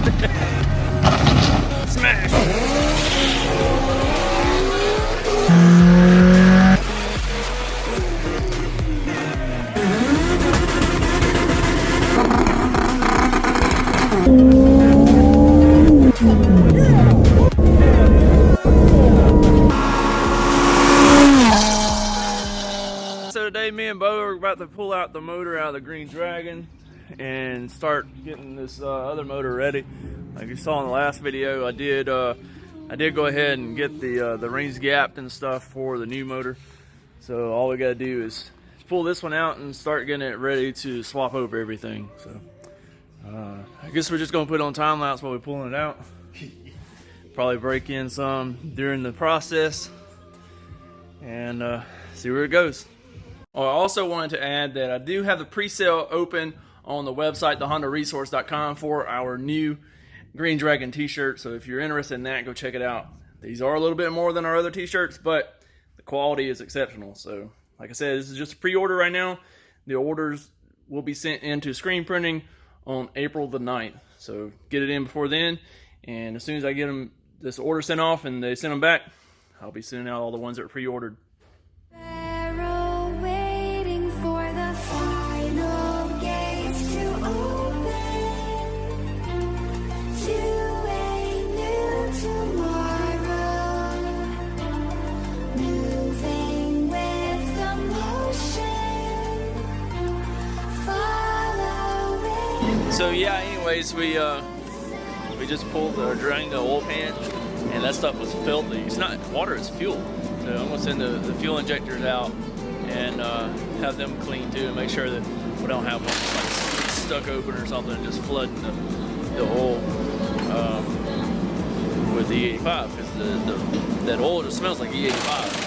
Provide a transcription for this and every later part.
Smash! So today me and Bo are about to pull out the motor out of the Green Dragon and start getting this other motor ready. Like you saw in the last video, I did go ahead and get the rings gapped and stuff for the new motor. So all we gotta do is pull this one out and start getting it ready to swap over everything. So I guess we're just gonna put it on time lapse while we're pulling it out. Probably break in some during the process and see where it goes. I also wanted to add that I do have the pre-sale open on the website, thehondaresource.com, for our new Green Dragon t-shirt. So if you're interested in that, go check it out. These are a little bit more than our other t-shirts, but the quality is exceptional. So like I said, this is just a pre-order right now. The orders will be sent into screen printing on April the 9th. So get it in before then. And as soon as I get them, this order sent off and they send them back, I'll be sending out all the ones that are pre-ordered. So yeah, anyways, we just pulled or drained the oil pan, and that stuff was filthy. It's not water, it's fuel. So I'm gonna send the fuel injectors out and have them clean too, and make sure that we don't have one like stuck open or something, just flooding the oil with the E85, because that oil just smells like E85.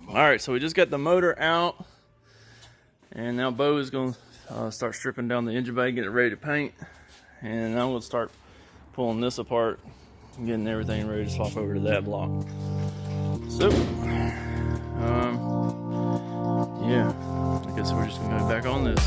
Alright, so we just got the motor out, and now Bo is going to start stripping down the engine bay, getting it ready to paint, and I'm going to start pulling this apart and getting everything ready to swap over to that block. So, yeah, I guess we're just going to go back on this.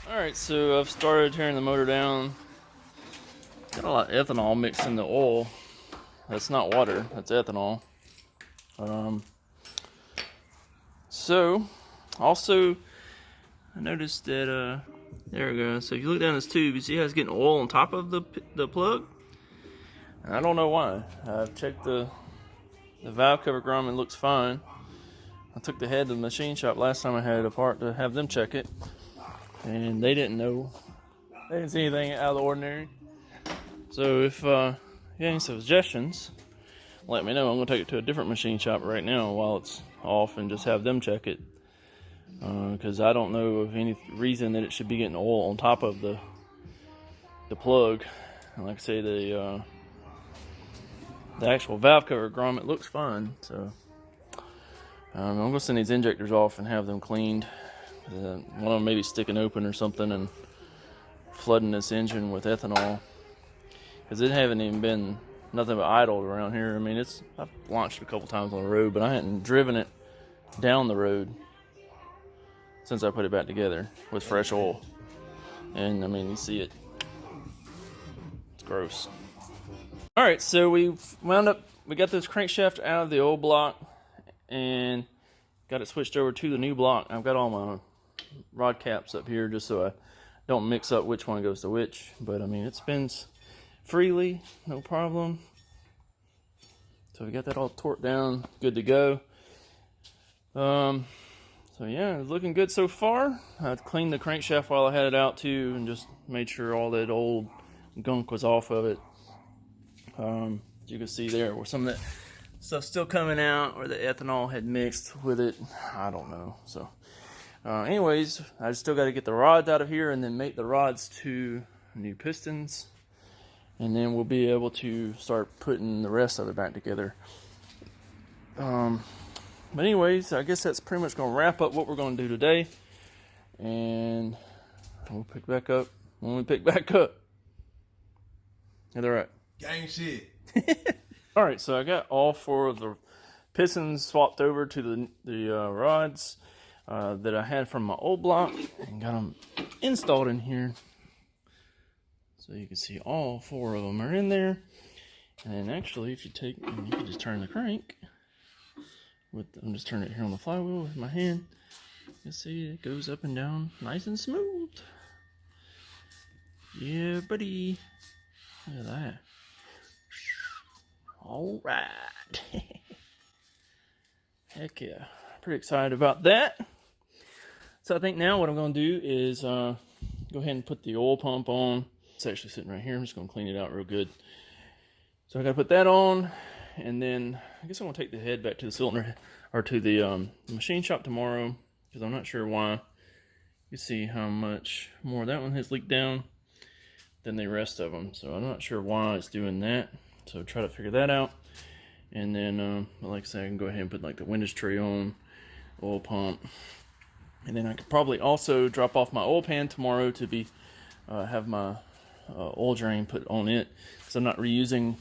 Alright, so I've started tearing the motor down. Got a lot of ethanol mixed in the oil. That's not water, that's ethanol. So, also, I noticed that, there we go. So if you look down this tube, you see how it's getting oil on top of the plug? And I don't know why. I've checked the valve cover grommet, looks fine. I took the head to the machine shop last time I had it apart to have them check it. And they didn't know. They didn't see anything out of the ordinary. So if you have any suggestions, let me know. I'm going to take it to a different machine shop right now while it's off and just have them check it. Because I don't know of any reason that it should be getting oil on top of the plug. And like I say, the actual valve cover grommet looks fine. So I'm going to send these injectors off and have them cleaned. One of them maybe sticking open or something and flooding this engine with ethanol, because it haven't even been nothing but idled around here. I mean, I've launched a couple times on the road, but I hadn't driven it down the road since I put it back together with fresh oil. And I mean, you see it. It's gross. All right, so we got this crankshaft out of the old block and got it switched over to the new block. I've got all my rod caps up here just so I don't mix up which one goes to which. But I mean, it spins freely, no problem. So we got that all torqued down, good to go. So yeah, it's looking good so far. I cleaned the crankshaft while I had it out too, and just made sure all that old gunk was off of it. You can see there where some of that stuff's still coming out, or the ethanol had mixed with it. I don't know. So anyways, I still got to get the rods out of here and then make the rods to new pistons, and then we'll be able to start putting the rest of it back together. But anyways, I guess that's pretty much going to wrap up what we're going to do today, and we'll pick back up when we pick back up. Yeah, they're right. Gang shit. All right, so I got all 4 of the pistons swapped over to the rods that I had from my old block, and got them installed in here. So you can see all 4 of them are in there. And actually, if you can just turn the crank. I'm just turning it here on the flywheel with my hand. You see it goes up and down nice and smooth. Yeah, buddy. Look at that. All right. Heck yeah. Pretty excited about that. So I think now what I'm going to do is go ahead and put the oil pump on. It's actually sitting right here. I'm just going to clean it out real good. So I got to put that on, and then I guess I'm going to take the head back to the cylinder, or to the machine shop tomorrow, because I'm not sure why. You see how much more that one has leaked down than the rest of them. So I'm not sure why it's doing that. So try to figure that out. And then, like I said, I can go ahead and put like the windows tray on, oil pump. And then I could probably also drop off my oil pan tomorrow to be have my oil drain put on it, because I'm not reusing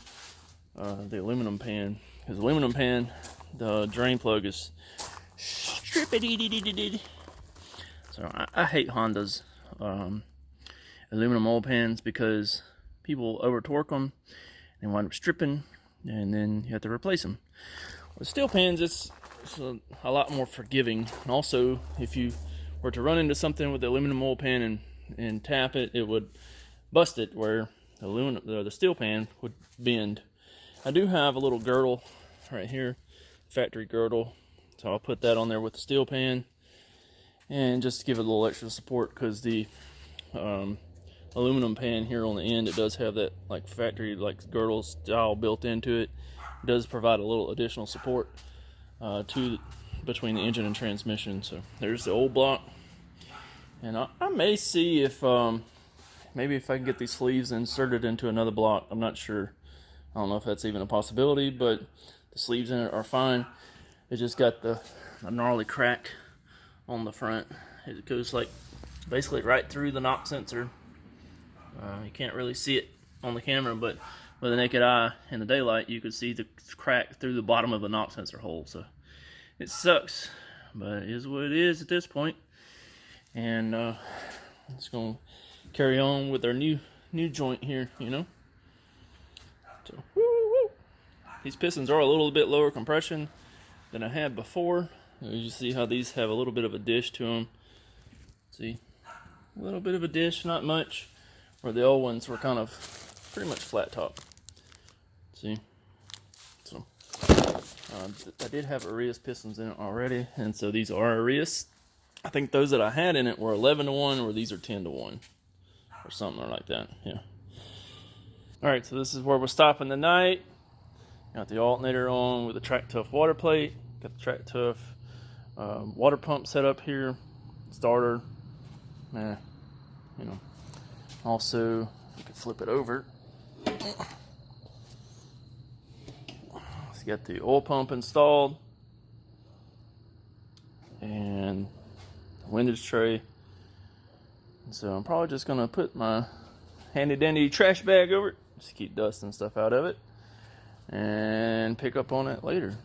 the aluminum pan. Because aluminum pan, the drain plug is strippity. So I hate Honda's aluminum oil pans, because people over torque them and wind up stripping, and then you have to replace them. With steel pans, it's a lot more forgiving. And also, if you were to run into something with the aluminum oil pan and tap it, it would bust it, where the steel pan would bend. I do have a little girdle right here, factory girdle, so I'll put that on there with the steel pan, and just to give it a little extra support, because the aluminum pan here on the end, it does have that like factory like girdle style built into it. It does provide a little additional support between the engine and transmission. So there's the old block, and I may see if maybe if I can get these sleeves inserted into another block. I'm not sure. I don't know if that's even a possibility, but the sleeves in it are fine. It just got a gnarly crack on the front. It goes like basically right through the knock sensor. You can't really see it on the camera, but with the naked eye in the daylight, you could see the crack through the bottom of the knock sensor hole. So it sucks, but it is what it is at this point. And I'm just gonna carry on with our new joint here, you know. So woo. These pistons are a little bit lower compression than I had before. You see how these have a little bit of a dish to them. See, a little bit of a dish, not much. Where the old ones were kind of pretty much flat top. See? So, I did have Arias pistons in it already, and so these are Arias. I think those that I had in it were 11-to-1, or these are 10-to-1, or something like that, yeah. Alright, so this is where we're stopping tonight. Got the alternator on with the Track Tough water plate. Got the Track Tough water pump set up here. Starter. You know. Also, you can flip it over. So you got the oil pump installed, and the windows tray. And so I'm probably just gonna put my handy dandy trash bag over it, just keep dust and stuff out of it. and pick up on it later.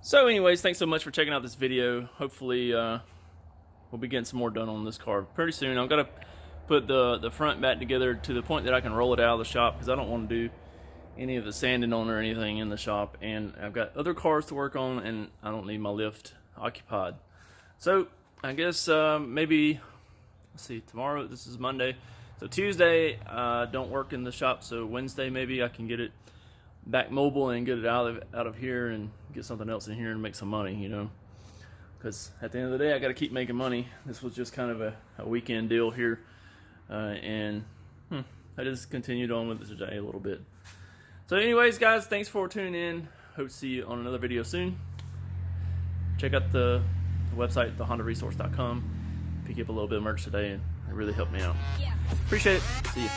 So anyways, thanks so much for checking out this video. Hopefully we'll be getting some more done on this car pretty soon. I'm gonna put the front back together to the point that I can roll it out of the shop, because I don't want to do any of the sanding on or anything in the shop, and I've got other cars to work on, and I don't need my lift occupied. So I guess maybe, let's see, tomorrow, this is Monday, so Tuesday don't work in the shop, so Wednesday maybe I can get it back mobile and get it out of here and get something else in here and make some money, you know, because at the end of the day I got to keep making money. This was just kind of a weekend deal here, and I just continued on with it today a little bit. So anyways, guys, thanks for tuning in. Hope to see you on another video soon. Check out the website, thehondaresource.com. Pick up a little bit of merch today, and it really helped me out. Appreciate it. See you.